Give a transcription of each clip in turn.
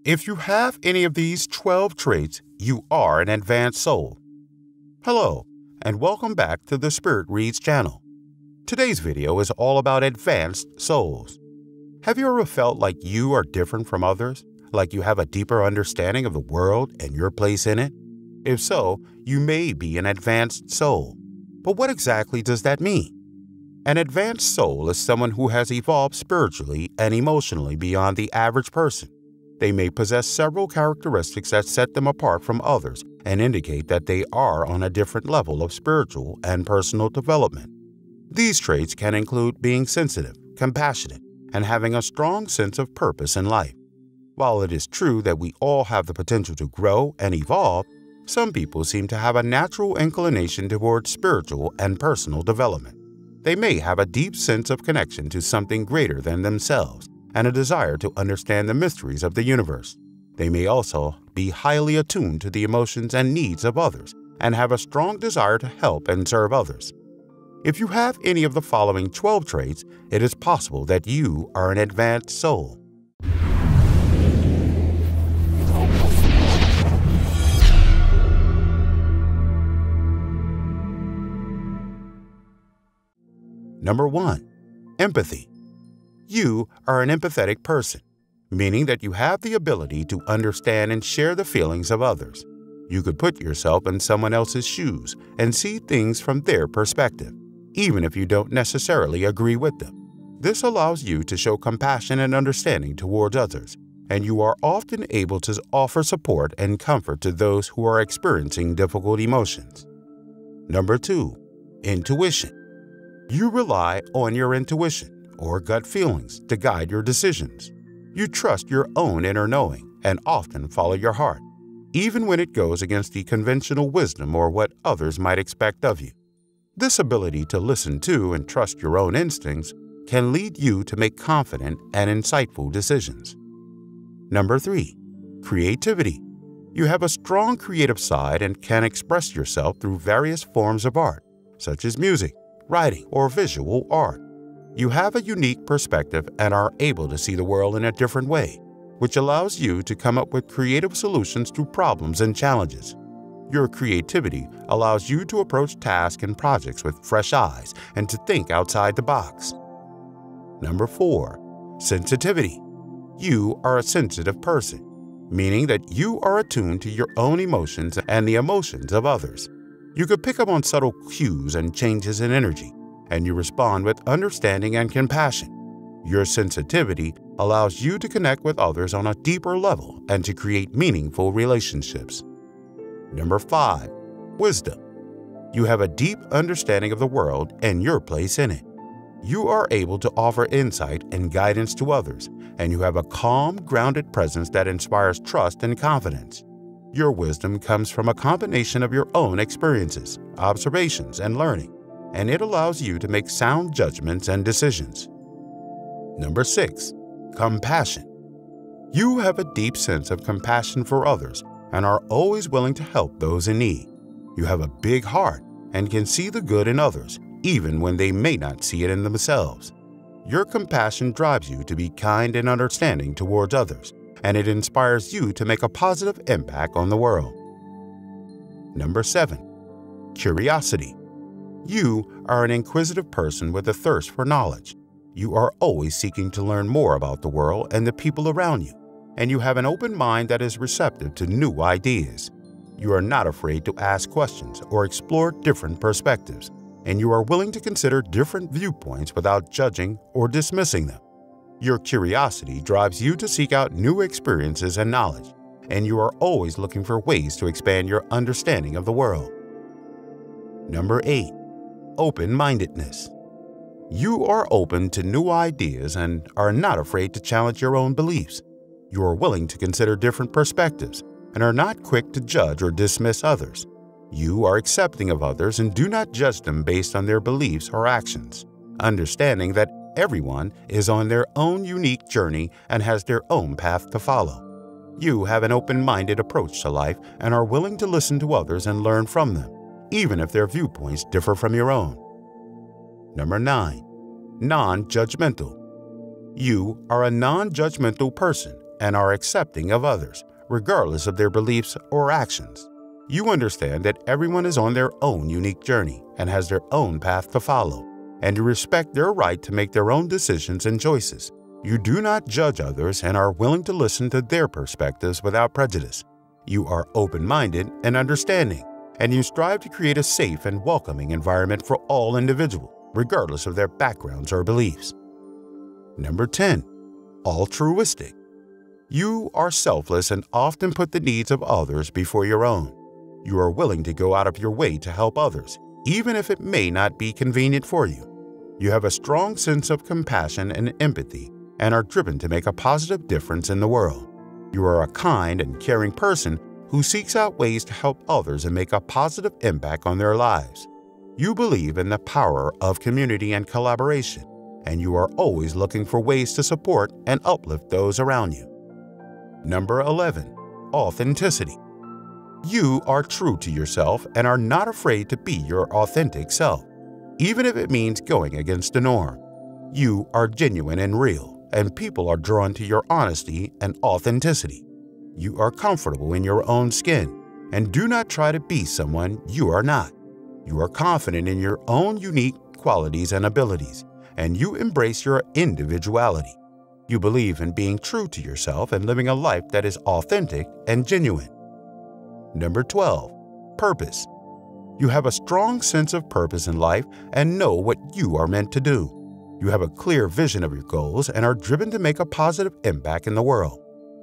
If you have any of these 12 traits, you are an advanced soul. Hello, and welcome back to the Spirit Reads channel. Today's video is all about advanced souls. Have you ever felt like you are different from others? Like you have a deeper understanding of the world and your place in it? If so, you may be an advanced soul. But what exactly does that mean? An advanced soul is someone who has evolved spiritually and emotionally beyond the average person. They may possess several characteristics that set them apart from others and indicate that they are on a different level of spiritual and personal development. These traits can include being sensitive, compassionate, and having a strong sense of purpose in life. While it is true that we all have the potential to grow and evolve, some people seem to have a natural inclination towards spiritual and personal development. They may have a deep sense of connection to something greater than themselves and a desire to understand the mysteries of the universe. They may also be highly attuned to the emotions and needs of others and have a strong desire to help and serve others. If you have any of the following 12 traits, it is possible that you are an advanced soul. Number 1. Empathy. You are an empathetic person, meaning that you have the ability to understand and share the feelings of others. You could put yourself in someone else's shoes and see things from their perspective, even if you don't necessarily agree with them. This allows you to show compassion and understanding towards others, and you are often able to offer support and comfort to those who are experiencing difficult emotions. Number 2. Intuition. You rely on your intuition or gut feelings to guide your decisions. You trust your own inner knowing and often follow your heart, even when it goes against the conventional wisdom or what others might expect of you. This ability to listen to and trust your own instincts can lead you to make confident and insightful decisions. Number 3. Creativity. You have a strong creative side and can express yourself through various forms of art, such as music, writing, or visual art. You have a unique perspective and are able to see the world in a different way, which allows you to come up with creative solutions to problems and challenges. Your creativity allows you to approach tasks and projects with fresh eyes and to think outside the box. Number 4. Sensitivity. You are a sensitive person, meaning that you are attuned to your own emotions and the emotions of others. You could pick up on subtle cues and changes in energy, and you respond with understanding and compassion. Your sensitivity allows you to connect with others on a deeper level and to create meaningful relationships. Number 5. Wisdom. You have a deep understanding of the world and your place in it. You are able to offer insight and guidance to others, and you have a calm, grounded presence that inspires trust and confidence. Your wisdom comes from a combination of your own experiences, observations, and learning, and it allows you to make sound judgments and decisions. Number 6. Compassion. You have a deep sense of compassion for others and are always willing to help those in need. You have a big heart and can see the good in others, even when they may not see it in themselves. Your compassion drives you to be kind and understanding towards others, and it inspires you to make a positive impact on the world. Number 7. Curiosity. You are an inquisitive person with a thirst for knowledge. You are always seeking to learn more about the world and the people around you, and you have an open mind that is receptive to new ideas. You are not afraid to ask questions or explore different perspectives, and you are willing to consider different viewpoints without judging or dismissing them. Your curiosity drives you to seek out new experiences and knowledge, and you are always looking for ways to expand your understanding of the world. Number 8. Open-mindedness. You are open to new ideas and are not afraid to challenge your own beliefs. You are willing to consider different perspectives and are not quick to judge or dismiss others. You are accepting of others and do not judge them based on their beliefs or actions, understanding that everyone is on their own unique journey and has their own path to follow. You have an open-minded approach to life and are willing to listen to others and learn from them, even if their viewpoints differ from your own. Number 9. Non-judgmental. You are a non-judgmental person and are accepting of others, regardless of their beliefs or actions. You understand that everyone is on their own unique journey and has their own path to follow, and you respect their right to make their own decisions and choices. You do not judge others and are willing to listen to their perspectives without prejudice. You are open-minded and understanding, and you strive to create a safe and welcoming environment for all individuals, regardless of their backgrounds or beliefs. Number 10. Altruistic. You are selfless and often put the needs of others before your own. You are willing to go out of your way to help others, even if it may not be convenient for you. You have a strong sense of compassion and empathy and are driven to make a positive difference in the world. You are a kind and caring person who seeks out ways to help others and make a positive impact on their lives. You believe in the power of community and collaboration, and you are always looking for ways to support and uplift those around you. Number 11. Authenticity. You are true to yourself and are not afraid to be your authentic self, even if it means going against the norm. You are genuine and real, and people are drawn to your honesty and authenticity. You are comfortable in your own skin and do not try to be someone you are not. You are confident in your own unique qualities and abilities, and you embrace your individuality. You believe in being true to yourself and living a life that is authentic and genuine. Number 12. Purpose. You have a strong sense of purpose in life and know what you are meant to do. You have a clear vision of your goals and are driven to make a positive impact in the world.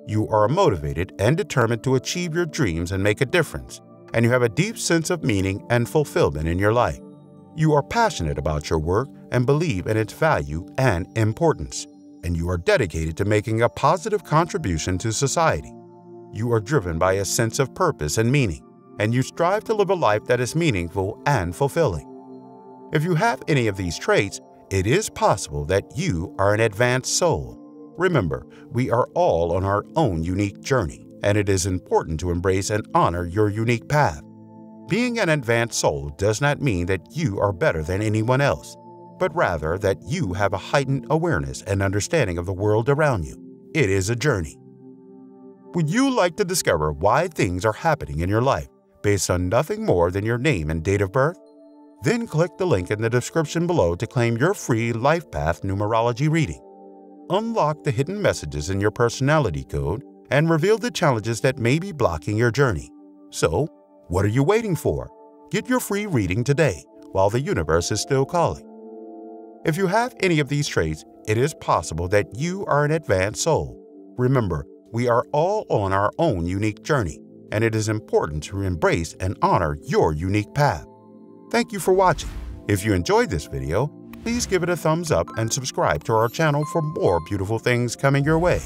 You are motivated and determined to achieve your dreams and make a difference, and you have a deep sense of meaning and fulfillment in your life. You are passionate about your work and believe in its value and importance, and you are dedicated to making a positive contribution to society. You are driven by a sense of purpose and meaning, and you strive to live a life that is meaningful and fulfilling. If you have any of these traits, it is possible that you are an advanced soul. Remember, we are all on our own unique journey, and it is important to embrace and honor your unique path. Being an advanced soul does not mean that you are better than anyone else, but rather that you have a heightened awareness and understanding of the world around you. It is a journey. Would you like to discover why things are happening in your life based on nothing more than your name and date of birth? Then click the link in the description below to claim your free Life Path numerology reading. Unlock the hidden messages in your personality code and reveal the challenges that may be blocking your journey. So, what are you waiting for? Get your free reading today while the universe is still calling. If you have any of these traits, it is possible that you are an advanced soul. Remember, we are all on our own unique journey, and it is important to embrace and honor your unique path. Thank you for watching. If you enjoyed this video, please give it a thumbs up and subscribe to our channel for more beautiful things coming your way.